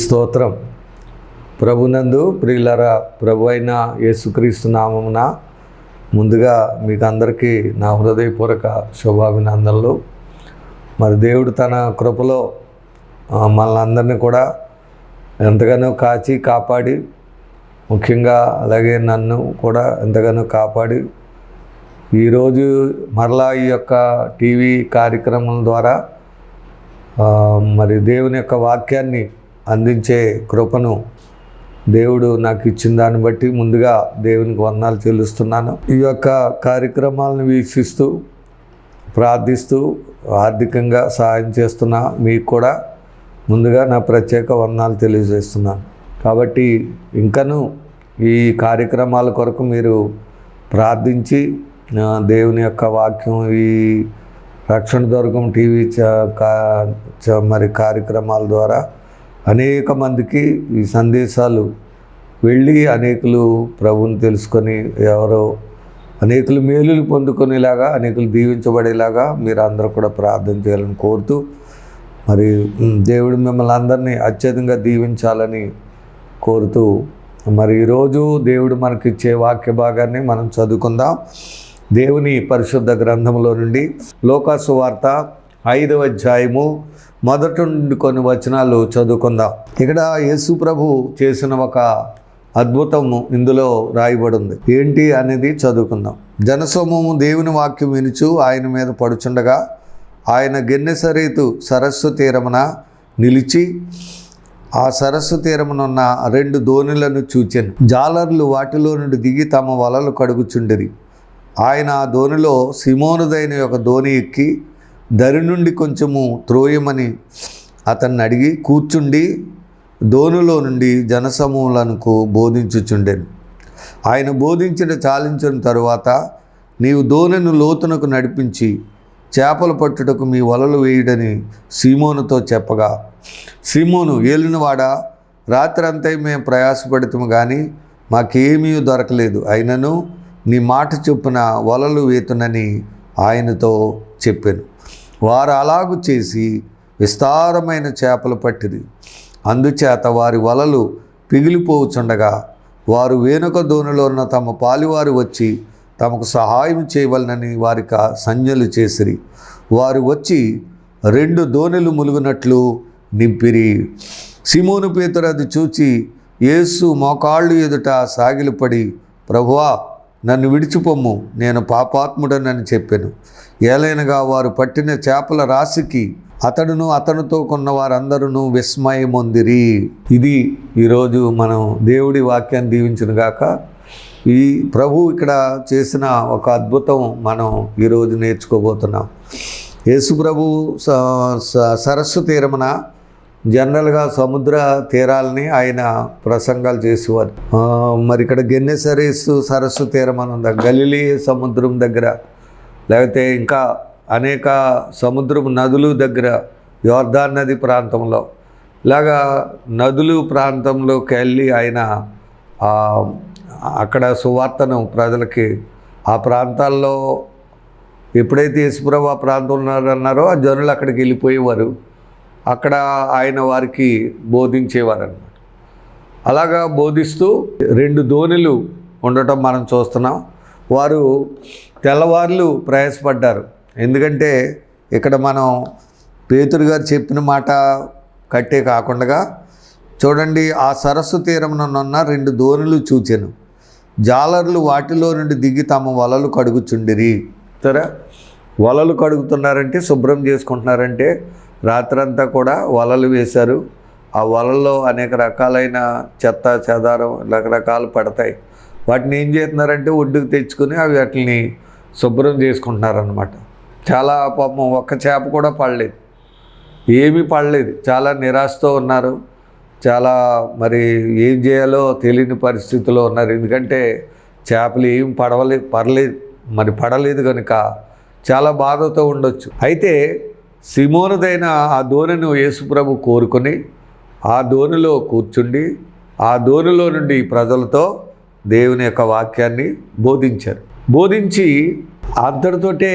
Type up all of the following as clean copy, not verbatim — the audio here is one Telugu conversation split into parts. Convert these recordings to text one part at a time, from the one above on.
స్తోత్రం. ప్రభునందు ప్రియులరా, ప్రభు అయిన యేసుక్రీస్తు నామమున ముందుగా మీకు అందరికీ నా హృదయపూర్వక శుభాభినందనలు. మరి దేవుడు తన కృపలో మనల్ని అందరినీ కూడా ఎంతగానో కాచి కాపాడి, ముఖ్యంగా అలాగే నన్ను కూడా ఎంతగానో కాపాడి ఈరోజు మరలా ఈ యొక్క టీవీ కార్యక్రమం ద్వారా మరి దేవుని యొక్క వాక్యాన్ని అందించే కృపను దేవుడు నాకు ఇచ్చిన దాన్ని బట్టి ముందుగా దేవునికి వందనాలు చెల్లిస్తున్నాను. ఈ యొక్క కార్యక్రమాలను వీక్షిస్తూ ప్రార్థిస్తూ ఆర్థికంగా సహాయం చేస్తున్న మీకు కూడా ముందుగా నా ప్రత్యేక వందనాలు తెలియజేస్తున్నాను. కాబట్టి ఇంకనూ ఈ కార్యక్రమాల కొరకు మీరు ప్రార్థించి దేవుని యొక్క వాక్యం ఈ రక్షణ దుర్గం టీవీ మరి కార్యక్రమాల ద్వారా అనేక మందికి ఈ సందేశాలు వెళ్ళి అనేకులు ప్రభువుని తెలుసుకొని ఎవరో అనేకులు మేలులు పొందుకునేలాగా, అనేకులు దీవించబడేలాగా మీరు అందరూ కూడా ప్రార్థన చేయాలని కోరుతూ, మరి దేవుడు మిమ్మల్ని అందరినీ అత్యధికంగా దీవించాలని కోరుతూ, మరి ఈరోజు దేవుడు మనకిచ్చే వాక్య భాగాన్ని మనం చదువుకుందాం. దేవుని పరిశుద్ధ గ్రంథంలో నుండి లూకా సువార్త 5వ అధ్యాయము మొదటి నుండి కొన్ని వచనాలు చదువుకుందాం. ఇక్కడ యేసు ప్రభు చేసిన ఒక అద్భుతము ఇందులో రాయబడి ఉంది. ఏంటి అనేది చదువుకుందాం. జనసమూహము దేవుని వాక్యం వినుచు ఆయన మీద పడుచుండగా ఆయన గెన్నెసరీతు సరస్సు తీరమున నిలిచి ఆ సరస్సు తీరమునున్న 2 దోణులను చూచెను. జాలర్లు వాటిలో నుండి దిగి తమ వలలు కడుగుచుండిరి. ఆయన ఆ దోణిలో సిమోనుదైన ఒక దోణి ఎక్కి దరి నుండి కొంచెము త్రోయమని అతన్ని అడిగి కూర్చుండి దోణిలో నుండి జనసమూహాలకు బోధించుచుండెను. ఆయన బోధించిన చాలించిన తరువాత, నీవు దోణిని లోతునకు నడిపించి చేపలు పట్టుటకు మీ వలలు వేయుడని సీమోనుతో చెప్పగా, సీమోను ఏలినవాడా, రాత్రంతా మేము ప్రయాసపడుతాము కానీ మాకేమీ దొరకలేదు, అయినను నీ మాట చొప్పున వలలు వేతునని ఆయనతో చెప్పాను. వారు అలాగు చేసి విస్తారమైన చేపలు పట్టిరి. అందుచేత వారి వలలు పిగిలిపోవచుండగా వారు వెనుక దోణిలో ఉన్న తమ పాలివారు వచ్చి తమకు సహాయం చేయవలనని వారికి సంజ్ఞలు చేసిరి. వారు వచ్చి 2 దోణిలు ములుగునట్లు నింపిరి. సిమోను పేతురు అది చూచి యేసు మోకాళ్ళు ఎదుట సాగిలపడి, ప్రభువా, నన్ను విడిచిపొమ్ము, నేను పాపాత్ముడనని చెప్పాను. ఏలైనగా వారు పట్టిన చేపల రాశికి అతడును అతనితో కొన్న వారందరూ విస్మయమొందిరి. ఇది ఈరోజు మనం దేవుడి వాక్యాన్ని దీవించునుగాక. ఈ ప్రభు ఇక్కడ చేసిన ఒక అద్భుతం మనం ఈరోజు నేర్చుకోబోతున్నాం. యేసు ప్రభు సరస్సు తీరమున జనరల్గా సముద్ర తీరాలని ఆయన ప్రసంగాలు చేసేవారు. మరి ఇక్కడ గెన్నెసరీసు సరస్సు తీరం అని ఉంది, గలిలీ సముద్రం దగ్గర, లేకపోతే ఇంకా అనేక సముద్రపు నదులు దగ్గర, యోర్దాన్ నది ప్రాంతంలో, ఇలాగా నదులు ప్రాంతంలోకి వెళ్ళి ఆయన అక్కడ సువార్తను ప్రజలకి ఆ ప్రాంతాల్లో ఎప్పుడైతే యేసుప్రభు ఆ ప్రాంతంలో అన్నారో ఆ జనులు అక్కడికి వెళ్ళిపోయేవారు. అక్కడ ఆయన వారికి బోధించేవారు అన్నమాట. అలాగా బోధిస్తూ 2 దోణులు ఉండటం మనం చూస్తున్నాం. వారు తెల్లవార్లు ప్రయాసపడ్డారు. ఎందుకంటే ఇక్కడ మనం పేతురు గారు చెప్పిన మాట కట్టే కాకుండా చూడండి, ఆ సరస్సు తీరమునున్న 2 దోణులు చూచెను. జాలర్లు వాటిలో నుండి దిగి తమ వలలు కడుగుచుండిరి. సరే, వలలు కడుగుతున్నారంటే, శుభ్రం చేసుకుంటున్నారంటే, రాత్రంతా కూడా వలలు వేశారు. ఆ వలల్లో అనేక రకాలైన చెత్త చెదారం రకరకాలు పడతాయి. వాటిని ఏం చేస్తున్నారంటే ఒడ్డుకు తెచ్చుకొని అవి వాటిని శుభ్రం చేసుకుంటున్నారనమాట. చాలా పాపం ఒక్క చేప కూడా పడలేదు, ఏమీ పడలేదు. చాలా నిరాశతో ఉన్నారు. చాలా మరి ఏం చేయాలో తెలియని పరిస్థితిలో ఉన్నారు. ఎందుకంటే చేపలు ఏం పడలేదు కనుక చాలా బాధతో ఉండొచ్చు. అయితే సిమోనుదైన ఆ దోణిను యేసుప్రభు కోరుకొని ఆ దోణిలో కూర్చుండి ఆ దోణిలో నుండి ప్రజలతో దేవుని యొక్క వాక్యాన్ని బోధించారు. బోధించి అంతటితోటే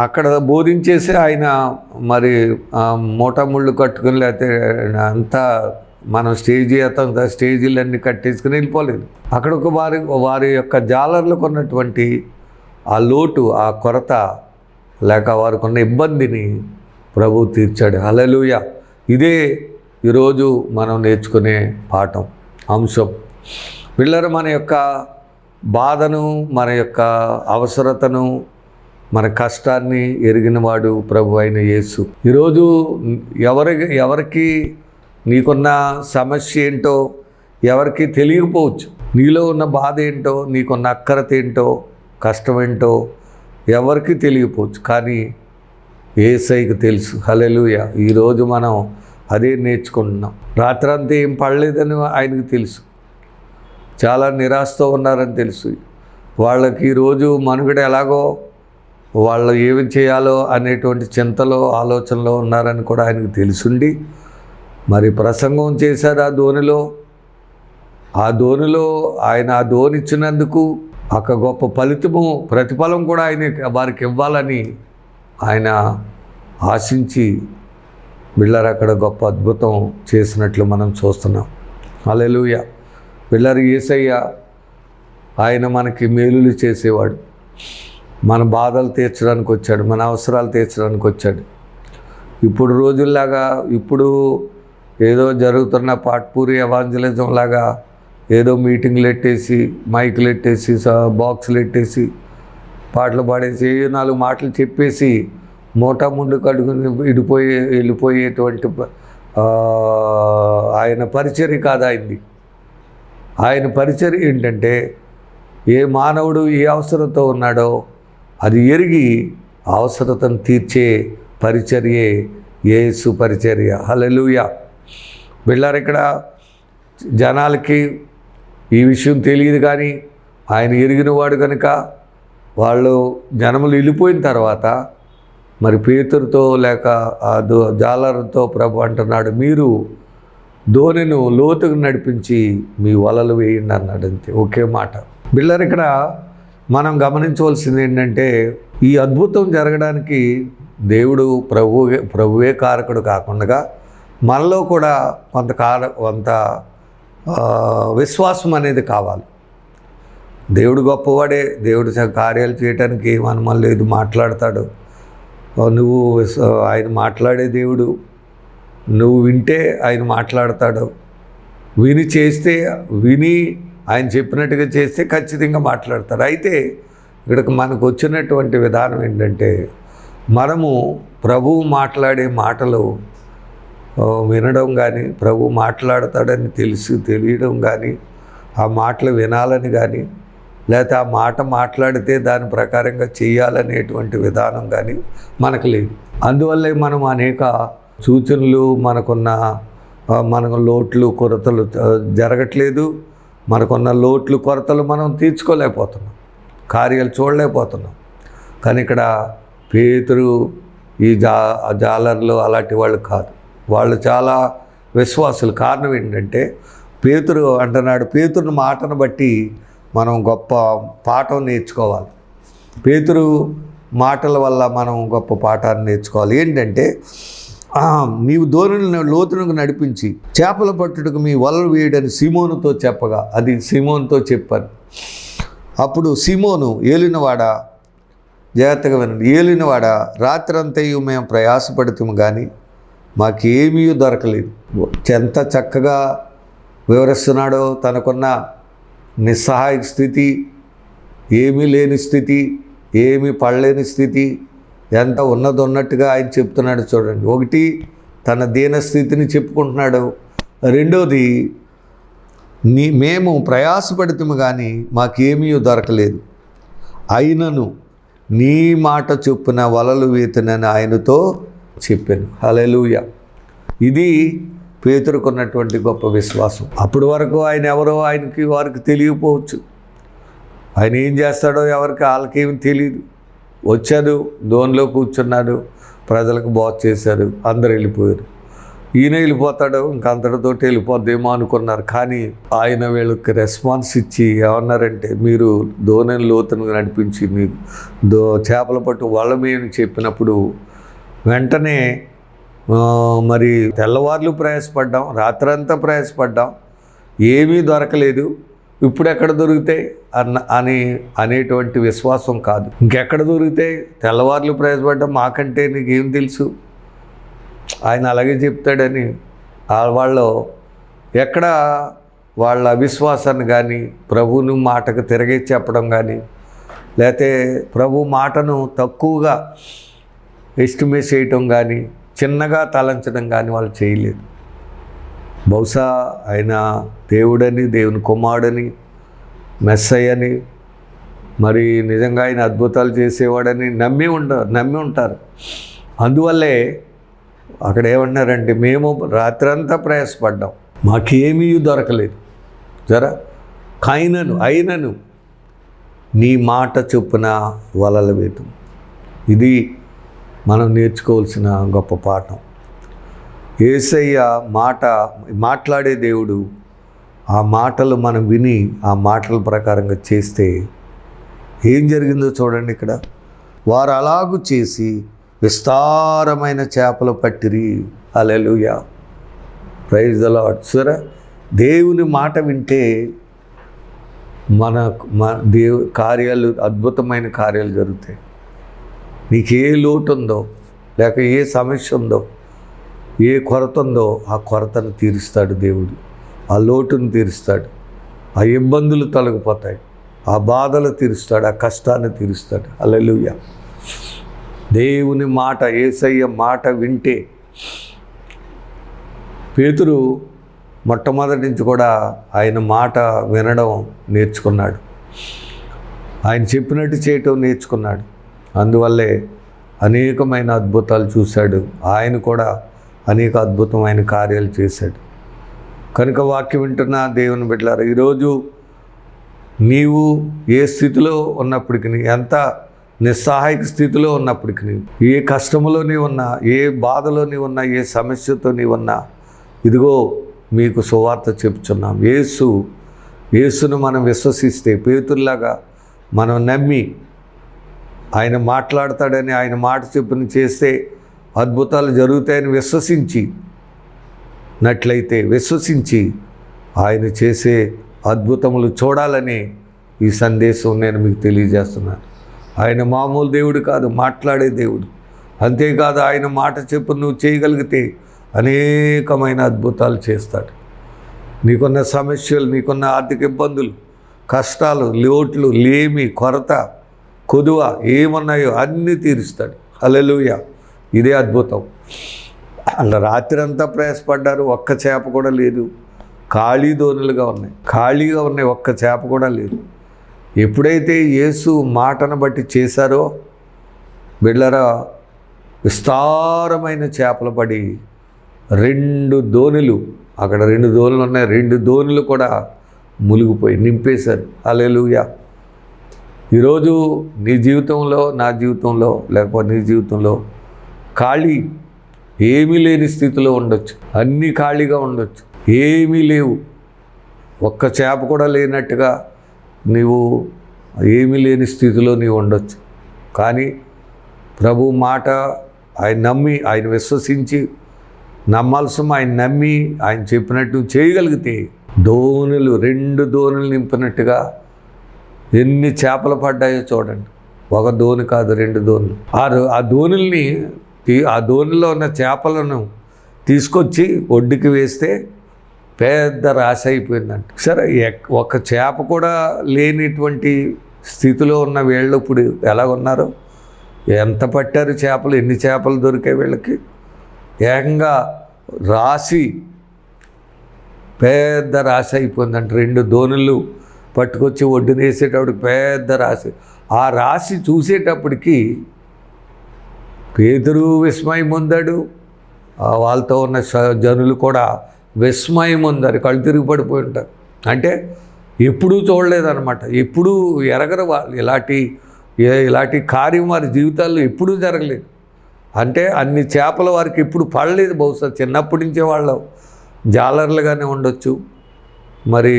అక్కడ బోధించేసి ఆయన మరి మూటముళ్ళు కట్టుకుని లేకపోతే అంతా మనం స్టేజీలన్నీ కట్టేసుకుని వెళ్ళిపోలేదు. అక్కడ ఒక వారి యొక్క జాలర్లకు ఉన్నటువంటి ఆ లోటు, ఆ కొరత, లేక వారికి ఉన్న ఇబ్బందిని ప్రభువు తీర్చాడు. హల్లెలూయా. ఇదే ఈరోజు మనం నేర్చుకునే పాఠం, అంశం. పిల్లలు మన యొక్క బాధను, మన యొక్క అవసరతను, మన కష్టాన్ని ఎరిగినవాడు ప్రభు అయిన యేసు. ఈరోజు ఎవరికి నీకున్న సమస్య ఏంటో ఎవరికి తెలియకపోవచ్చు. నీలో ఉన్న బాధ ఏంటో, నీకున్న అక్కరత ఏంటో, కష్టం ఏంటో ఎవరికి తెలియకపోవచ్చు. కానీ యేసయ్యకు తెలుసు. హల్లెలూయా. ఈరోజు మనం అదే నేర్చుకుంటున్నాం. రాత్రంతా ఏం పడలేదని ఆయనకు తెలుసు. చాలా నిరాశతో ఉన్నారని తెలుసు. వాళ్ళకి ఈరోజు మనుగడ ఎలాగో, వాళ్ళు ఏమి చేయాలో అనేటువంటి చింతలో, ఆలోచనలో ఉన్నారని కూడా ఆయనకు తెలుసుండి మరి ప్రసంగం చేశారు ఆ ధోనిలో. ఆయన ఆ ధోని ఇచ్చినందుకు ఒక గొప్ప ప్రతిఫలం కూడా వారికి ఇవ్వాలని ఆయన ఆశించి బిళ్ళారు అక్కడ గొప్ప అద్భుతం చేసినట్లు మనం చూస్తున్నాం. హల్లెలూయా. బిళ్ళారు యేసయ్య ఆయన మనకి మేలులు చేసేవాడు. మన బాధలు తీర్చడానికి వచ్చాడు, మన అవసరాలు తీర్చడానికి వచ్చాడు. ఇప్పుడు రోజుల్లాగా, ఇప్పుడు ఏదో జరుగుతున్న పాట్పూరి ఎవాంజలిజం లాగా ఏదో మీటింగ్లు పెట్టేసి, మైకులు పెట్టేసి, బాక్సులు పెట్టేసి, పాటలు పాడేసి, 4 మాటలు చెప్పేసి మూటా ముందు కడుగుని వెళ్ళిపోయేటువంటి ఆయన పరిచర్య కాదు ఆయనది. ఆయన పరిచర్య ఏంటంటే, ఏ మానవుడు ఏ అవసరంతో ఉన్నాడో అది ఎరిగి అవసరతను తీర్చే పరిచర్యే యేసు పరిచర్య. హల్లెలూయా. బిళ్ళారు ఇక్కడ జనాలకి ఈ విషయం తెలియదు, కానీ ఆయన ఎరిగినవాడు కనుక వాళ్ళు జనములు వెళ్ళిపోయిన తర్వాత మరి పేతురుతో లేక ఆ జాలరుతో ప్రభు అంటున్నాడు, మీరు ధోనిను లోతుకు నడిపించి మీ వలలు వేయండి అన్నాడు. అంతే, ఒకే మాట. బిళ్ళారు ఇక్కడ మనం గమనించవలసింది ఏంటంటే, ఈ అద్భుతం జరగడానికి దేవుడు ప్రభువే కారకుడు కాకుండా మనలో కూడా కొంత విశ్వాసం అనేది కావాలి. దేవుడు గొప్పవాడే, దేవుడు కార్యాలు చేయడానికి ఏం అనుమానం లేదు, మాట్లాడతాడు. ఆయన మాట్లాడే దేవుడు, నువ్వు వింటే ఆయన మాట్లాడతాడు. విని ఆయన చెప్పినట్టుగా చేస్తే ఖచ్చితంగా మాట్లాడతాడు. అయితే ఇక్కడికి మనకు వచ్చినటువంటి విధానం ఏంటంటే, మనము ప్రభువు మాట్లాడే మాటలు వినడం కానీ, ప్రభు మాట్లాడతాడని తెలియడం కానీ, ఆ మాటలు వినాలని కానీ, లేకపోతే ఆ మాట మాట్లాడితే దాని ప్రకారంగా చేయాలనేటువంటి విధానం కానీ మనకు లేదు. అందువల్లే మనం అనేక సూచనలు, మనకు లోట్లు కొరతలు జరగట్లేదు. మనకున్న లోట్లు కొరతలు మనం తీర్చుకోలేకపోతున్నాం, కార్యాలు చూడలేకపోతున్నాం. కానీ ఇక్కడ పేతురు, ఈ జాలర్లు అలాంటి వాళ్ళు కాదు, వాళ్ళు చాలా విశ్వాసులు. కారణం ఏంటంటే, పేతురు అంటున్నాడు, పేతురుని మాటను బట్టి మనం గొప్ప పాఠం నేర్చుకోవాలి. పేతురు మాటల వల్ల మనం గొప్ప పాఠాన్ని నేర్చుకోవాలి. ఏంటంటే, నీవు ధోనిని లోతునకు నడిపించి చేపల పట్టుటకు మీ వలలు వేయడని సీమోనుతో చెప్పగా, అది సీమోనుతో చెప్పారు. అప్పుడు సీమోను, ఏలినవాడా, జాగ్రత్తగా వినండి, ఏలినవాడా, రాత్రంతయు మేము ప్రయాసపడుతాము కానీ మాకేమీ దొరకలేదు. ఎంత చక్కగా వివరిస్తున్నాడో, తనకున్న నిస్సహాయ స్థితి, ఏమీ లేని స్థితి, ఏమీ పడలేని స్థితి, ఎంత ఉన్నట్టుగా ఆయన చెప్తున్నాడు చూడండి. ఒకటి, తన దీనస్థితిని చెప్పుకుంటున్నాడు. రెండోది, మేము ప్రయాసపడుతాము కానీ మాకేమీ దొరకలేదు, అయినను నీ మాట చొప్పున వలలు వేతునని ఆయనతో చెప్పాను. హల్లెలూయా. ఇది పేతురుకున్నటువంటి గొప్ప విశ్వాసం. అప్పటి వరకు ఆయన ఎవరో వారికి తెలియకపోవచ్చు. ఆయన ఏం చేస్తాడో వాళ్ళకేమి తెలియదు. వచ్చాడు, ధోనిలో కూర్చున్నాడు, ప్రజలకు బోధ చేశారు, అందరు వెళ్ళిపోయారు. ఈయన వెళ్ళిపోతాడు, ఇంకంతటితో వెళ్ళిపోద్దేమో అనుకున్నారు. కానీ ఆయన వీళ్ళకి రెస్పాన్స్ ఇచ్చి ఏమన్నారంటే, మీరు ధోనిని లోతును నడిపించి మీకు చేపల పట్టు వలమే అని చెప్పినప్పుడు వెంటనే మరి తెల్లవార్లు ప్రయాసపడ్డాం, రాత్రంతా ప్రయాసపడ్డాం, ఏమీ దొరకలేదు, ఇప్పుడు ఎక్కడ దొరుకుతాయి అనేటువంటి విశ్వాసం కాదు. ఇంకెక్కడ దొరుకుతాయి? తెల్లవార్లు ప్రయాసపడ్డాం, మాకంటే నీకేం తెలుసు, ఆయన అలాగే చెప్తాడని వాళ్ళు ఎక్కడ వాళ్ళ అవిశ్వాసాన్ని కానీ ప్రభువుని మాటకు తిరగే చెప్పడం కానీ, లేకపోతే ప్రభు మాటను తక్కువగా ఎస్టిమేట్ చేయటం కానీ, చిన్నగా తలంచడం కానీ వాళ్ళు చేయలేదు. బహుశా ఆయన దేవుడని, దేవుని కుమారుడని, మెస్సయ్యని, మరి నిజంగా ఆయన అద్భుతాలు చేసేవాడని నమ్మి ఉంటారు. అందువల్లే అక్కడ ఏమన్నారంటే, మేము రాత్రంతా ప్రయాసపడ్డాం, మాకేమీ దొరకలేదు, అయినను నీ మాట చొప్పున వలల వేతం. ఇది మనం నేర్చుకోవాల్సిన గొప్ప పాఠం. యేసయ్య మాట్లాడే దేవుడు. ఆ మాటలు మనం విని ఆ మాటల ప్రకారంగా చేస్తే ఏం జరిగిందో చూడండి. ఇక్కడ వారు అలాగూ చేసి విస్తారమైన చేపలు పట్టిరి. హల్లెలూయా, ప్రైజ్ ద లార్డ్. సరే, దేవుని మాట వింటే మన కార్యాలు, అద్భుతమైన కార్యాలు జరుగుతాయి. నీకు ఏ లోటు ఉందో, లేక ఏ సమస్య ఉందో, ఏ కొరత ఉందో ఆ కొరతను తీరుస్తాడు దేవుడు. ఆ లోటును తీరుస్తాడు, ఆ ఇబ్బందులు తొలగిపోతాయి, ఆ బాధలు తీరుస్తాడు, ఆ కష్టాన్ని తీరుస్తాడు. హల్లెలూయా. దేవుని మాట, యేసయ్య మాట వింటే, పేతురు మొట్టమొదటి నుంచి కూడా ఆయన మాట వినడం నేర్చుకున్నాడు, ఆయన చెప్పినట్టు చేయటం నేర్చుకున్నాడు. అందువల్లే అనేకమైన అద్భుతాలు చూశాడు. ఆయన కూడా అనేక అద్భుతమైన కార్యాలు చేశాడు. కనుక వాక్యం వింటున్న దేవుని బిడ్డలారా, ఈరోజు నీవు ఏ స్థితిలో ఉన్నప్పటికీ, ఎంత నిస్సహాయక స్థితిలో ఉన్నప్పటికీ, ఏ కష్టంలో నీ ఉన్నా, ఏ బాధలో నీ ఉన్నా, ఏ సమస్యతో నీ ఉన్నా, ఇదిగో మీకు సువార్త చెప్తున్నాం. యేసును మనం విశ్వసిస్తే, పేతురులాగా మనం నమ్మి ఆయన మాట్లాడతాడని, ఆయన మాట చెప్పుని చేస్తే అద్భుతాలు జరుగుతాయని విశ్వసించి ఆయన చేసే అద్భుతములు చూడాలని ఈ సందేశం నేను మీకు తెలియజేస్తున్నాను. ఆయన మామూలు దేవుడు కాదు, మాట్లాడే దేవుడు. అంతేకాదు, ఆయన మాట చెప్పు నువ్వు చేయగలిగితే అనేకమైన అద్భుతాలు చేస్తాడు. నీకున్న సమస్యలు, నీకున్న ఆర్థిక ఇబ్బందులు, కష్టాలు, లోట్లు, లేమి, కొరత, కొదువ ఏమున్నాయో అన్నీ తీరుస్తాడు. హల్లెలూయా. ఇదే అద్భుతం. అలా రాత్రి అంతా ప్రయాసపడ్డారు, ఒక్క చేప కూడా లేదు. ఖాళీగా ఉన్నాయి, ఒక్క చేప కూడా లేదు. ఎప్పుడైతే యేసు మాటను బట్టి చేశారో బిడ్డలారా, విస్తారమైన చేపలు పడి 2 దోణులు, అక్కడ 2 దోణులు ఉన్నాయి, 2 దోణులు కూడా మునిగిపోయి నింపేశారు. హల్లెలూయా. ఈరోజు నీ జీవితంలో, నా జీవితంలో, లేకపోతే నీ జీవితంలో ఖాళీ ఏమీ లేని స్థితిలో ఉండొచ్చు. అన్నీ ఖాళీగా ఉండొచ్చు, ఏమీ లేవు, ఒక్క చేప కూడా లేనట్టుగా నీవు ఏమీ లేని స్థితిలో నీవు ఉండొచ్చు. కానీ ప్రభు మాట ఆయన నమ్మి, ఆయన విశ్వసించి, నమ్మాల్సిన ఆయన నమ్మి ఆయన చెప్పినట్టు చేయగలిగితే 2 దోణులు నింపినట్టుగా ఎన్ని చేపలు పడ్డాయో చూడండి. ఒక దోణి కాదు, 2 దోణులు. ఆ దోణిలో ఉన్న చేపలను తీసుకొచ్చి ఒడ్డుకి వేస్తే పెద్ద రాశి అయిపోయిందంట. సరే, ఒక చేప కూడా లేనిటువంటి స్థితిలో ఉన్న వీళ్ళు ఇప్పుడు ఎలా ఉన్నారో, ఎంత పట్టారు చేపలు, ఎన్ని చేపలు దొరికాయి వీళ్ళకి. ఏకంగా రాశి, పెద్ద రాశి అయిపోయిందంట. 2 దోణులు పట్టుకొచ్చి ఒడ్డున వేసేటప్పటికి పెద్ద రాశి. ఆ రాశి చూసేటప్పటికి పేతురు విస్మయం పొందాడు, వాళ్ళతో ఉన్న జనులు కూడా విస్మయం పొందారు, కళ్ళు తిరిగి పడిపోయి ఉంటారు. అంటే ఎప్పుడూ చూడలేదన్నమాట, ఎప్పుడూ ఎరగరు వాళ్ళు. ఇలాంటి కార్యం వారి జీవితాల్లో ఎప్పుడూ జరగలేదు. అంటే అన్ని చేపలు వారికి ఎప్పుడు పడలేదు. బహుశా చిన్నప్పటి నుంచే వాళ్ళు జాలర్లుగానే ఉండొచ్చు, మరి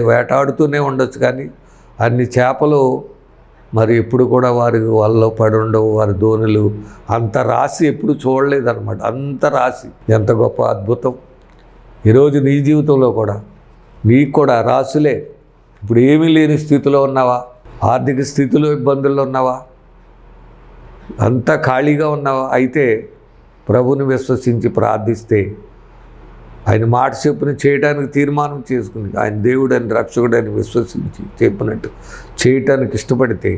వేటాడుతూనే ఉండొచ్చు. కానీ అన్ని చేపలు మరి ఎప్పుడు కూడా వారి వాళ్ళలో పడి ఉండవు, వారి ధోనులు అంత రాశి ఎప్పుడు చూడలేదన్నమాట. అంత రాశి ఎంత గొప్ప అద్భుతం. ఈరోజు నీ జీవితంలో కూడా నీకు కూడా రాసులే. ఇప్పుడు ఏమీ లేని స్థితిలో ఉన్నావా? ఆర్థిక స్థితిలో ఇబ్బందుల్లో ఉన్నావా? అంతా ఖాళీగా ఉన్నావా? అయితే ప్రభుని విశ్వసించి ప్రార్థిస్తే, ఆయన మాట చెప్పున చేయడానికి తీర్మానం చేసుకుని, ఆయన దేవుడని రక్షకుడని విశ్వసించి చెప్పినట్టు చేయటానికి ఇష్టపడితే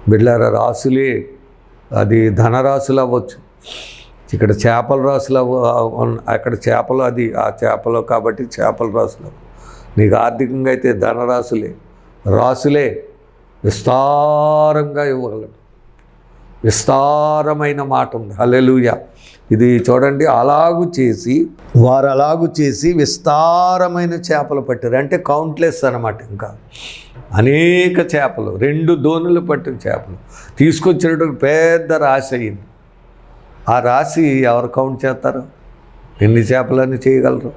బిడ్డలారా, రాసులే. అది ధనరాశులు అవ్వచ్చు, ఇక్కడ చేపల రాశులు అక్కడ చేపలు, అది ఆ చేపలు కాబట్టి చేపల రాశులు. నీకు ఆర్థికంగా అయితే ధనరాశులే, రాశులే విస్తారంగా ఇవ్వగలడు. విస్తారమైన మాట ఉంది. హల్లెలూయా. ఇది చూడండి, వారు అలాగు చేసి విస్తారమైన చేపలు పట్టారు. అంటే కౌంట్లెస్ అన్నమాట. ఇంకా అనేక చేపలు, 2 దోణులు పట్టిన చేపలు తీసుకొచ్చినటువంటి పెద్ద రాశి అయ్యింది. ఆ రాశి ఎవరు కౌంట్ చేస్తారు? ఎన్ని చేపలని చేయగలరు?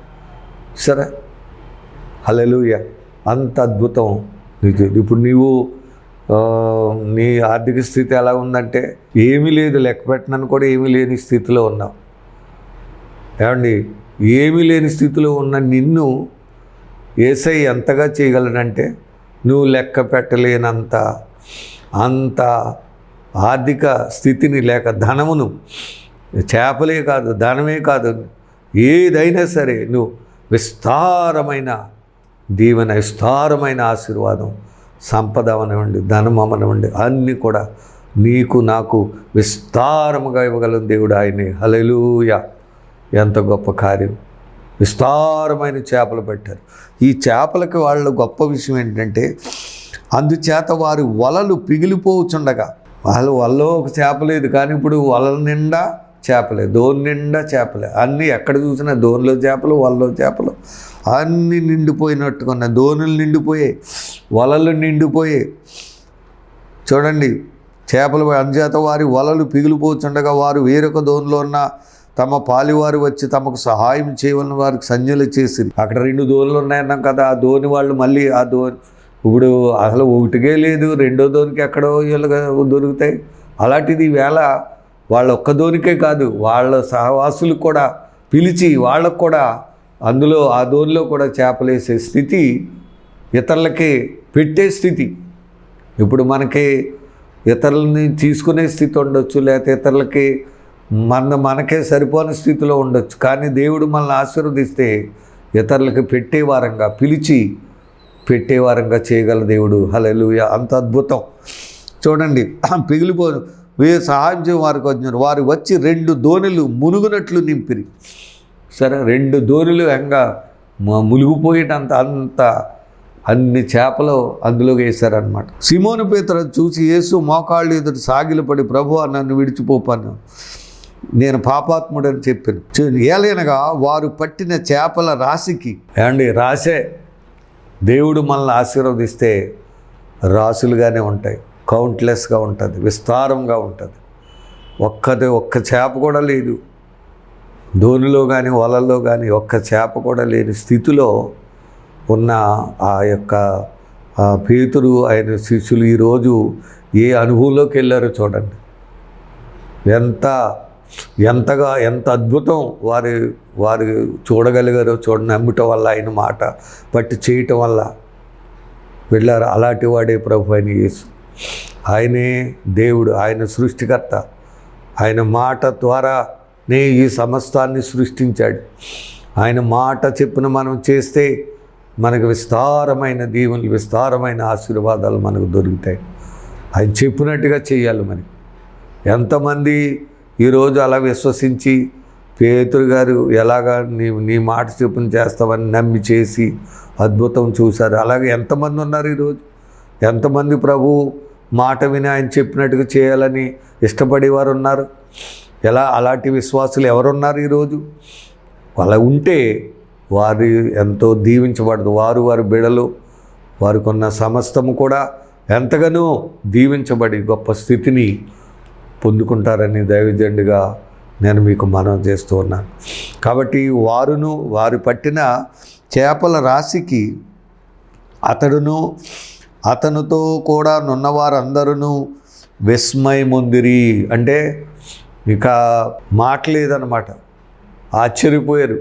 సరే, హల్లెలూయా. అంత అద్భుతం. ఇప్పుడు నీవు నీ ఆర్థిక స్థితి ఎలా ఉందంటే ఏమీ లేదు, లెక్క పెట్టనని కూడా ఏమీ లేని స్థితిలో ఉన్నావు. ఏమండి, ఏమీ లేని స్థితిలో ఉన్న నిన్ను యేసయ్య ఎంతగా చేయగలడంటే, నువ్వు లెక్క పెట్టలేనంత అంత ఆర్థిక స్థితిని, లేక ధనమును, చేపలే కాదు, ధనమే కాదు, ఏదైనా సరే నువ్వు విస్తారమైన దీవెన, విస్తారమైన ఆశీర్వాదం, సంపద అవనివ్వండి, ధనం అవనివ్వండి, అన్నీ కూడా నీకు నాకు విస్తారముగా ఇవ్వగలను దేవుడు ఆయనే. హల్లెలూయా. ఎంత గొప్ప కార్యం. విస్తారమైన చేపలు పెట్టారు. ఈ చేపలకి వాళ్ళ గొప్ప విషయం ఏంటంటే, అందుచేత వారి వలలు పిగిలిపోవచ్చుండగా, వలలో ఒక చేప లేదు, కానీ ఇప్పుడు వలల నిండా చేపలే, దోణి నిండా చేపలే. అన్నీ ఎక్కడ చూసినా దోణిలో చేపలు, వలలో చేపలు, అన్నీ నిండిపోయినట్టుకున్న దోణులు నిండిపోయాయి, వలలు నిండిపోయాయి. చూడండి, చేపలు అందుచేత వారి వలలు పిగిలిపోతుండగా వారు వేరొక దోణిలో ఉన్న తమ పాలివారు వచ్చి తమకు సహాయం చేయవలని వారికి సంజ్ఞలు చేసింది. అక్కడ 2 దోణులు ఉన్నాయన్నాం కదా. ఆ దోణి వాళ్ళు మళ్ళీ ఆ దోణి ఇప్పుడు అసలు ఒకటికే లేదు, 2వ దోణికి ఎక్కడో వీళ్ళగా దొరుకుతాయి. అలాంటిది ఈవేళ వాళ్ళ ఒక్క దోణికే కాదు, వాళ్ళ సహవాసులకు కూడా పిలిచి వాళ్ళకు కూడా అందులో ఆ దోణిలో కూడా చేపలేసే స్థితి, ఇతరులకి పెట్టే స్థితి. ఇప్పుడు మనకి ఇతరులని తీసుకునే స్థితి ఉండొచ్చు, లేకపోతే ఇతరులకి మనకే సరిపోని స్థితిలో ఉండొచ్చు. కానీ దేవుడు మనల్ని ఆశీర్వదిస్తే ఇతరులకి పెట్టేవారంగా, పిలిచి పెట్టేవారంగా చేయగల దేవుడు. హల్లెలూయా. అంత అద్భుతం. చూడండి, పిగిలిపోను సహాయం చేయ వారికి వచ్చినారు. వారు వచ్చి 2 దోణులు మునుగునట్లు నింపిరి. సరే, 2 దోణులు ఎంగా మునిగిపోయేటంత అంత అన్ని చేపలు అందులో వేశారనమాట. సిమోను పేతురు చూసి యేసు మోకాళ్ళు ఎదురు సాగిలపడి, ప్రభువా నన్ను విడిచిపోపాను, నేను పాపాత్ముడని చెప్పాను. ఏలైనగా వారు పట్టిన చేపల రాశికి, ఏమండి రాసే దేవుడు మనల్ని ఆశీర్వదిస్తే రాసులుగానే ఉంటాయి, కౌంట్లెస్గా ఉంటుంది, విస్తారంగా ఉంటుంది. ఒక్క చేప కూడా లేదు దోణిలో కానీ వలల్లో కానీ, ఒక్క చేప కూడా లేని స్థితిలో ఉన్న ఆ యొక్క పేతురు ఆయన శిష్యులు ఈరోజు ఏ అనుభవంలోకి వెళ్ళారో చూడండి. ఎంత అద్భుతం వారు చూడగలిగారో చూడండి. నమ్మటం వల్ల, ఆయన మాట పట్టి చేయటం వల్ల వెళ్ళారు. అలాంటి వాడే ప్రభు అయిన యేసు. ఆయనే దేవుడు, ఆయన సృష్టికర్త. ఆయన మాట ద్వారానే ఈ సమస్తాన్ని సృష్టించాడు. ఆయన మాట చెప్పిన మనం చేస్తే మనకు విస్తారమైన దీవెనలు, విస్తారమైన ఆశీర్వాదాలు మనకు దొరుకుతాయి. ఆయన చెప్పినట్టుగా చేయాలి. మరి ఎంతమంది ఈరోజు అలా విశ్వసించి, పేతురు గారు ఎలాగా నీ మాట చెప్పుని చేస్తామని నమ్మి చేసి అద్భుతం చూశారు. అలాగే ఎంతమంది ఉన్నారు ఈరోజు? ఎంతమంది ప్రభు మాట విని ఆయన చెప్పినట్టుగా చేయాలని ఇష్టపడేవారు ఉన్నారు? అలాంటి విశ్వాసులు ఎవరున్నారు ఈరోజు? అలా ఉంటే వారు ఎంతో దీవించబడదు. వారి బిడలు, వారికి ఉన్న సమస్తము కూడా ఎంతగానో దీవించబడి గొప్ప స్థితిని పొందుకుంటారని దైవజనుడిగా నేను మీకు మనవి చేస్తూ ఉన్నాను. కాబట్టి వారు పట్టిన చేపల రాశికి అతడును అతనితో కూడా నున్నవారందరూ విస్మయముందిరి. అంటే ఇక మాట లేదనమాట, ఆశ్చర్యపోయారు.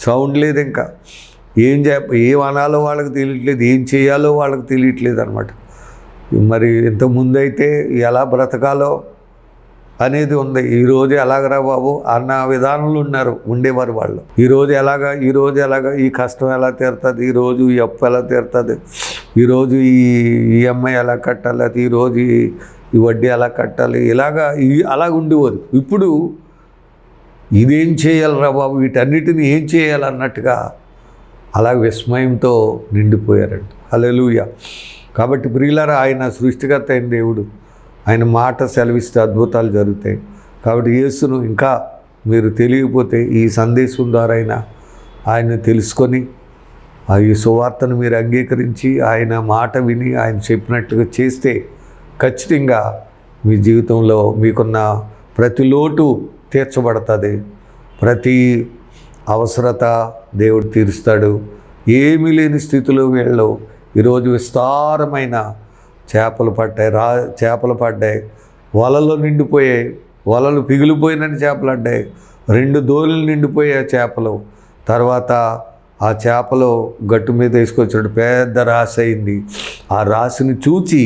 సౌండ్ లేదు, ఇంకా ఏం అనాలో వాళ్ళకి తెలియట్లేదు, ఏం చేయాలో వాళ్ళకి తెలియట్లేదు అనమాట. మరి ఇంతకుముందు అయితే ఎలా బ్రతకాలో అనేది ఉంది. ఈరోజు ఎలాగరా బాబు అన్న విధానంలో ఉండేవారు వాళ్ళు. ఈరోజు ఎలాగా ఈ కష్టం ఎలా తీరుతుంది, ఈరోజు ఈ అప్పు ఎలా తీరుతుంది, ఈరోజు ఈ ఈఎంఐ ఎలా కట్టాలి, అది ఈరోజు ఈ వడ్డీ ఎలా కట్టాలి, అలాగ ఉండేవారు. ఇప్పుడు ఇదేం చేయాలరా బాబు, వీటన్నిటిని ఏం చేయాలన్నట్టుగా అలా విస్మయంతో నిండిపోయారంట. హల్లెలూయా. కాబట్టి ప్రియులారా, ఆయన సృష్టికర్త అయిన దేవుడు, ఆయన మాట సెలవిస్తే అద్భుతాలు జరుగుతాయి. కాబట్టి యేసును ఇంకా మీరు తెలియకపోతే ఈ సందేశం ద్వారా ఆయన తెలుసుకొని ఈ సువార్తను మీరు అంగీకరించి ఆయన మాట విని ఆయన చెప్పినట్టుగా చేస్తే ఖచ్చితంగా మీ జీవితంలో మీకున్న ప్రతి లోటు తీర్చబడుతుంది, ప్రతి అవసరత దేవుడు తీరుస్తాడు. ఏమీ లేని స్థితిలో వీళ్ళు ఈరోజు విస్తారమైన చేపలు పడ్డాయి, వలలు నిండిపోయాయి, వలలు పిగిలిపోయినని చేపలు అడ్డాయి, 2 దోణులు నిండిపోయాయి చేపలు. తర్వాత ఆ చేపలు గట్టు మీద వేసుకొచ్చాడు, పెద్ద రాశి అయింది. ఆ రాశిని చూచి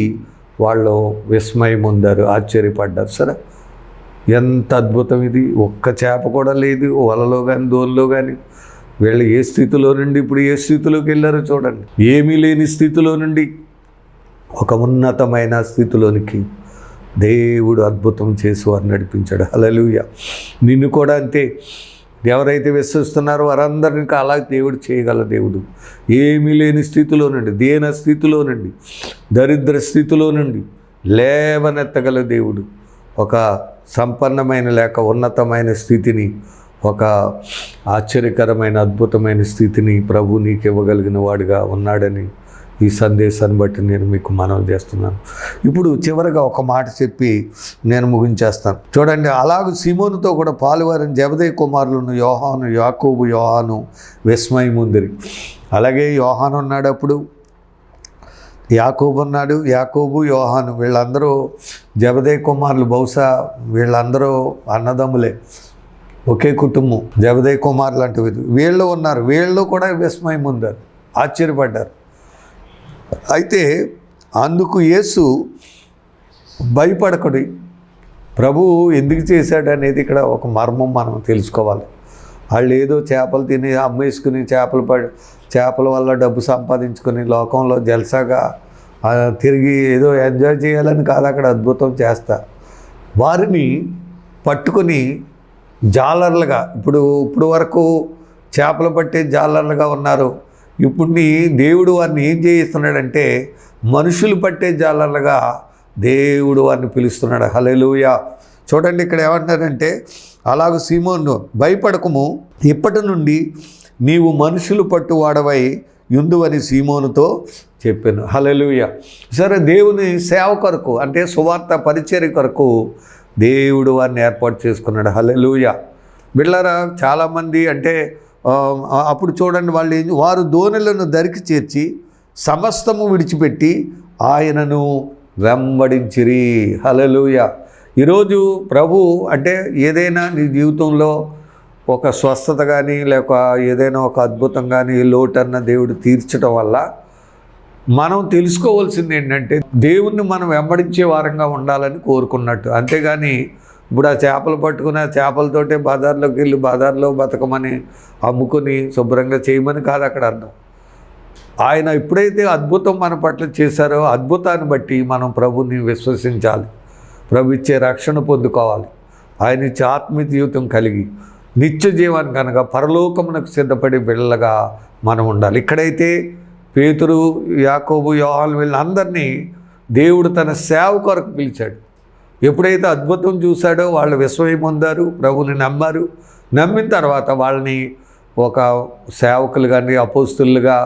వాళ్ళు విస్మయం పొందారు, ఆశ్చర్యపడ్డారు. సరే, ఎంత అద్భుతం ఇది, ఒక్క చేప కూడా లేదు వలలో కానీ దోణిలో కానీ. వీళ్ళు ఏ స్థితిలో నుండి ఇప్పుడు ఏ స్థితిలోకి వెళ్ళారో చూడండి. ఏమీ లేని స్థితిలో నుండి ఒక ఉన్నతమైన స్థితిలోనికి దేవుడు అద్భుతం చేసి వారు నడిపించాడు. హల్లెలూయా. నిన్ను కూడా అంతే, ఎవరైతే విశ్వసిస్తున్నారో వారందరినీ అలా దేవుడు చేయగల దేవుడు. ఏమీ లేని స్థితిలో నుండి, దీన స్థితిలో నుండి, దరిద్ర స్థితిలో నుండి లేవనెత్తగల దేవుడు. ఒక సంపన్నమైన లేక ఉన్నతమైన స్థితిని, ఒక ఆశ్చర్యకరమైన అద్భుతమైన స్థితిని ప్రభు నీకు ఇవ్వగలిగిన వాడుగా ఉన్నాడని ఈ సందేశాన్ని బట్టి నేను మీకు మనవి చేస్తున్నాను. ఇప్పుడు చివరిగా ఒక మాట చెప్పి నేను ముగించేస్తాను. చూడండి, అలాగే సీమోనుతో కూడా పాలువారిన జెబెదయి కుమారులను యోహాను, యాకోబు, యోహాను విస్మయముందిరి. అలాగే యోహాను ఉన్నాడు, అప్పుడు యాకోబు ఉన్నాడు. యాకోబు, యోహాను వీళ్ళందరూ జెబెదయి కుమారులు. బహుశా వీళ్ళందరూ అన్నదమ్ములే, ఒకే కుటుంబం, జెబెదయి కుమారులు అంటే వీళ్ళు ఉన్నారు. వీళ్ళు కూడా విస్మయం పొందారు, ఆశ్చర్యపడ్డారు. అయితే అందుకు యేసు భయపడకుడి, ప్రభువు ఎందుకు చేశాడు అనేది ఇక్కడ ఒక మర్మం మనం తెలుసుకోవాలి. వాళ్ళు ఏదో చేపలు తిని అమ్మేసుకుని చేపల వల్ల డబ్బు సంపాదించుకొని లోకంలో జల్సాగా తిరిగి ఏదో ఎంజాయ్ చేయాలని కాదు అక్కడ అద్భుతం చేస్తా. వారిని పట్టుకొని జాలర్లుగా, ఇప్పుడు వరకు చేపలు పట్టే జాలర్లుగా ఉన్నారు. ఇప్పుడు దేవుడు వారిని ఏం చేయిస్తున్నాడంటే మనుషులు పట్టే జాలర్లుగా దేవుడు వారిని పిలుస్తున్నాడు. హల్లెలూయా. చూడండి, ఇక్కడ ఏమంటారంటే, అలాగూ సీమోను భయపడకము, ఇప్పటి నుండి నీవు మనుషులు పట్టువాడవై యుందువని సీమోనుతో చెప్పాను. హల్లెలూయా. సరే, దేవుని సేవ కొరకు అంటే సువార్త పరిచర్య కొరకు దేవుడు వారిని ఏర్పాటు చేసుకున్నాడు. హల్లెలూయా. బిళ్ళరా, చాలామంది అంటే అప్పుడు చూడండి, వారు దోణెలను దరికి చేర్చి సమస్తము విడిచిపెట్టి ఆయనను వెంబడించిరి. హల్లెలూయా. ఈరోజు ప్రభు అంటే ఏదైనా నీ జీవితంలో ఒక స్వస్థత కానీ లేక ఏదైనా ఒక అద్భుతం కానీ లోటన్న దేవుడు తీర్చడం వల్ల మనం తెలుసుకోవాల్సింది ఏంటంటే దేవుణ్ణి మనం వెంబడించే వారంగా ఉండాలని కోరుకున్నట్టు. అంతేగాని ఇప్పుడు ఆ చేపలు పట్టుకుని ఆ చేపలతోటే బజార్లోకి వెళ్ళి బజార్లో బతకమని అమ్ముకొని శుభ్రంగా చేయమని కాదు అక్కడ అర్థం. ఆయన ఎప్పుడైతే అద్భుతం మన పట్ల చేశారో అద్భుతాన్ని బట్టి మనం ప్రభుని విశ్వసించాలి, ప్రభు ఇచ్చే రక్షణ పొందుకోవాలి, ఆయన ఇచ్చే ఆత్మీయ జీవితం కలిగి నిత్య జీవాన్ని కనుక పరలోకమునకు సిద్ధపడి బిళ్ళగా మనం ఉండాలి. ఇక్కడైతే పేతురు, యాకోబు, యోహాను వీళ్ళందరినీ దేవుడు తన సేవ కొరకు పిలిచాడు. ఎప్పుడైతే అద్భుతం చూశాడో వాళ్ళు విస్మయం పొందారు, ప్రభుని నమ్మారు. నమ్మిన తర్వాత వాళ్ళని ఒక సేవకులు కానీ అపోస్తులుగా,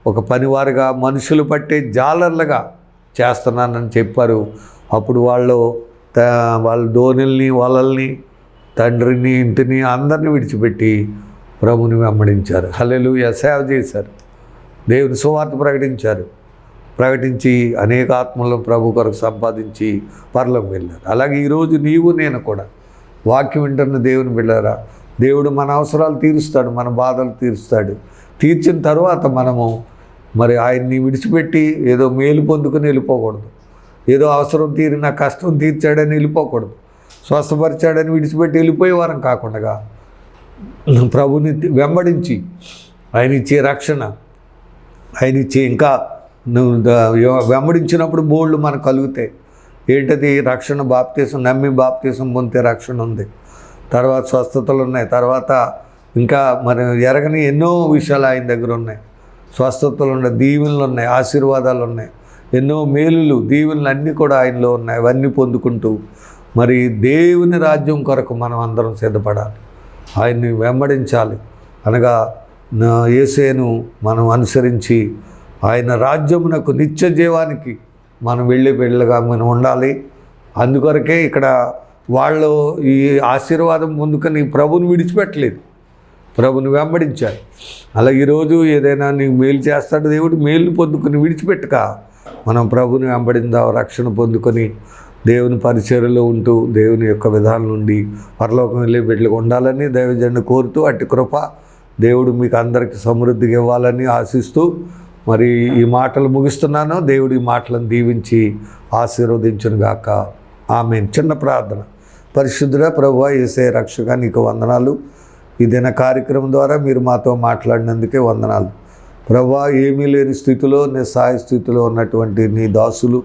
ఒక పనివారుగా, మనుషులు పట్టే జాలర్లుగా చేస్తున్నానని చెప్పారు. అప్పుడు వాళ్ళ దోణిల్ని, వలల్ని, తండ్రిని, ఇంటిని అందరినీ విడిచిపెట్టి ప్రభుని వెంబడించారు. హల్లెలూయా. సేవ చేశారు, దేవుని సువార్త ప్రకటించారు, ప్రకటించి అనేక ఆత్మలను ప్రభు కొరకు సంపాదించి పరలోకి వెళ్ళారు. అలాగే ఈరోజు నీవు నేను కూడా వాక్యం వింటున్న దేవుని బిడ్డలారా, దేవుడు మన అవసరాలు తీరుస్తాడు, మన బాధలు తీరుస్తాడు. తీర్చిన తర్వాత మనము మరి ఆయన్ని విడిచిపెట్టి ఏదో మేలు పొందుకొని వెళ్ళిపోకూడదు. ఏదో అవసరం తీరిన కష్టం తీర్చాడని వెళ్ళిపోకూడదు. స్వస్థపరిచాడని విడిచిపెట్టి వెళ్ళిపోయేవారం కాకుండా ప్రభుని వెంబడించి ఆయన ఇచ్చే రక్షణ, ఆయన ఇచ్చే ఇంకా వెంబడించినప్పుడు బోళ్ళు మనకు కలుగుతాయి. ఏంటది? రక్షణ, బాప్తీసం. నమ్మి బాప్తీసం పొందితే రక్షణ ఉంది, తర్వాత స్వస్థతలు ఉన్నాయి, తర్వాత ఇంకా మరి ఎరగని ఎన్నో విషయాలు ఆయన దగ్గర ఉన్నాయి. స్వస్థతలు ఉన్నాయి, దీవెనలు ఉన్నాయి, ఆశీర్వాదాలు ఉన్నాయి, ఎన్నో మేలులు, దీవెనలు అన్నీ కూడా ఆయనలో ఉన్నాయి. అవన్నీ పొందుకుంటూ మరి దేవుని రాజ్యం కొరకు మనం అందరం సిద్ధపడాలి, ఆయన్ని వెంబడించాలి. అనగా యేసును మనం అనుసరించి ఆయన రాజ్యమునకు నిత్య జీవానికి మనం వెళ్ళగా మనం ఉండాలి. అందుకొరకే ఇక్కడ వాళ్ళు ఈ ఆశీర్వాదం పొందుకొని ప్రభుని విడిచిపెట్టలేదు, ప్రభుని వెంబడించారు. అలా ఈరోజు ఏదైనా నీకు మేలు చేస్తాడు దేవుడు, మేలు పొందుకొని విడిచిపెట్టుక మనం ప్రభుని వెంబడిందాం, రక్షణ పొందుకొని దేవుని పరిచర్యలో ఉంటూ దేవుని యొక్క విధానం నుండి పరలోకం వెళ్ళే బిడ్డలకు ఉండాలని దైవజనుని కోరుతూ అట్టి కృప దేవుడు మీకు అందరికీ సమృద్ధిగా ఇవ్వాలని ఆశిస్తూ మరి ఈ మాటలు ముగిస్తున్నాను. దేవుడు ఈ మాటలను దీవించి ఆశీర్వదించునుగాక. ఆమేన్. చిన్న ప్రార్థన. పరిశుద్ధుడా ప్రభువా యేసయ్య రక్షగా నీకు వందనాలు. ఈ దిన కార్యక్రమం ద్వారా మీరు మాతో మాట్లాడినందుకే వందనాలు ప్రభువా. ఏమీ లేని స్థితిలో, నిస్సహాయ స్థితిలో ఉన్నటువంటి నీ దాసులు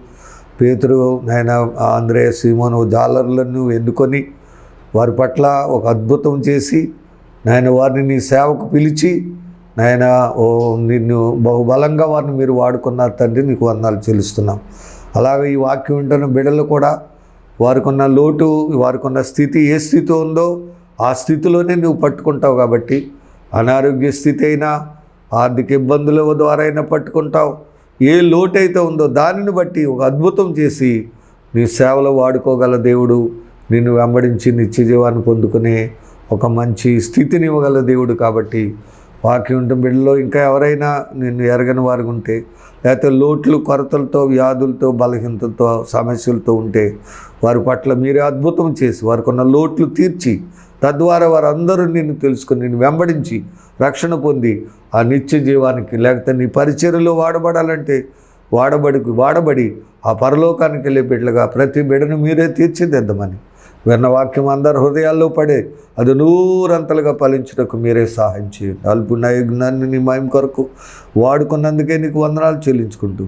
పేతురు, నాయన ఆంద్రేయ, సీమోను జాలర్లను ఎన్నుకొని వారి పట్ల ఒక అద్భుతం చేసి నాయన వారిని నీ సేవకు పిలిచి నాయన నిన్ను బహుబలంగా వారిని మీరు వాడుకున్నారు తండ్రి, నీకు వందనాలు చెల్లిస్తున్నాం. అలాగే ఈ వాక్యం వింటున్న బిడ్డలు కూడా వారికున్న లోటు, వారికున్న స్థితి ఏ స్థితి ఉందో ఆ స్థితిలోనే నువ్వు పట్టుకుంటావు కాబట్టి, అనారోగ్య స్థితి అయినా ఆర్థిక ఇబ్బందుల ద్వారా అయినా పట్టుకుంటావు. ఏ లోటైతే ఉందో దానిని బట్టి ఒక అద్భుతం చేసి నీ సేవలో వాడుకోగల దేవుడు, నిన్ను వెంబడించి నిత్య జీవాన్ని పొందుకునే ఒక మంచి స్థితిని ఇవ్వగల దేవుడు. కాబట్టి వాక్యం ఉంటే బిడ్డలో ఇంకా ఎవరైనా నిన్ను ఎరగని వారికి ఉంటే, లేకపోతే లోట్లు, కొరతలతో, వ్యాధులతో, బలహీనతలతో, సమస్యలతో ఉంటే వారి పట్ల మీరే అద్భుతం చేసి వారికి ఉన్న లోట్లు తీర్చి తద్వారా వారందరూ నిన్ను తెలుసుకొని నిన్ను వెంబడించి రక్షణ పొంది ఆ నిత్య జీవానికి, లేకపోతే నీ పరిచర్యలో వాడబడాలంటే వాడబడి ఆ పరలోకానికి వెళ్ళే బిడ్డలుగా ప్రతి బిడ్డను మీరే తీర్చిదిద్దమని విన్న వాక్యం అందరి హృదయాల్లో పడే అది నూరంతలుగా ఫలించుటకు మీరే సహాయం చేయండి. అల్పున్న యజ్ఞాన్ని నీ మహిమ కొరకు వాడుకున్నందుకే నీకు వందనాలు చెల్లించుకుంటూ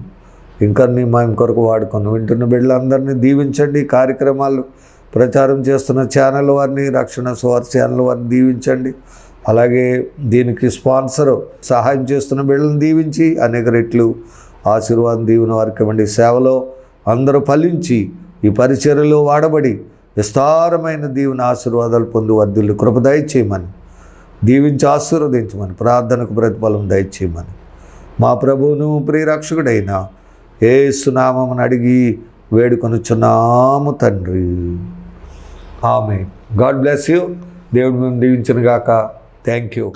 ఇంకా నీ మహిమ కొరకు వాడుకున్నాం. వింటున్న బిడ్డలందరినీ దీవించండి. కార్యక్రమాలు ప్రచారం చేస్తున్న ఛానల్ వారిని, రక్షణ సువార్త ఛానల్ వారిని దీవించండి. అలాగే దీనికి స్పాన్సర్ సహాయం చేస్తున్న బిడ్డలను దీవించి అనేక రెట్లు ఆశీర్వాదం దీవెన వారికి ఇవ్వండి. సేవలో అందరూ ఫలించి ఈ పరిచర్యలో వాడబడి విస్తారమైన దీవెన ఆశీర్వాదాలు పొంది వర్ధిల్లు కృప దయచేయమని, దీవించి ఆశీర్వదించమని, ప్రార్థనకు ప్రతిఫలం దయచేయమని మా ప్రభువును ప్రియరక్షకుడైన యేసు నామమున అడిగి వేడుకొనుచున్నాము తండ్రి. ఆమేన్. God bless you. దేవుడు మేము దీవించును గాక. Thank you.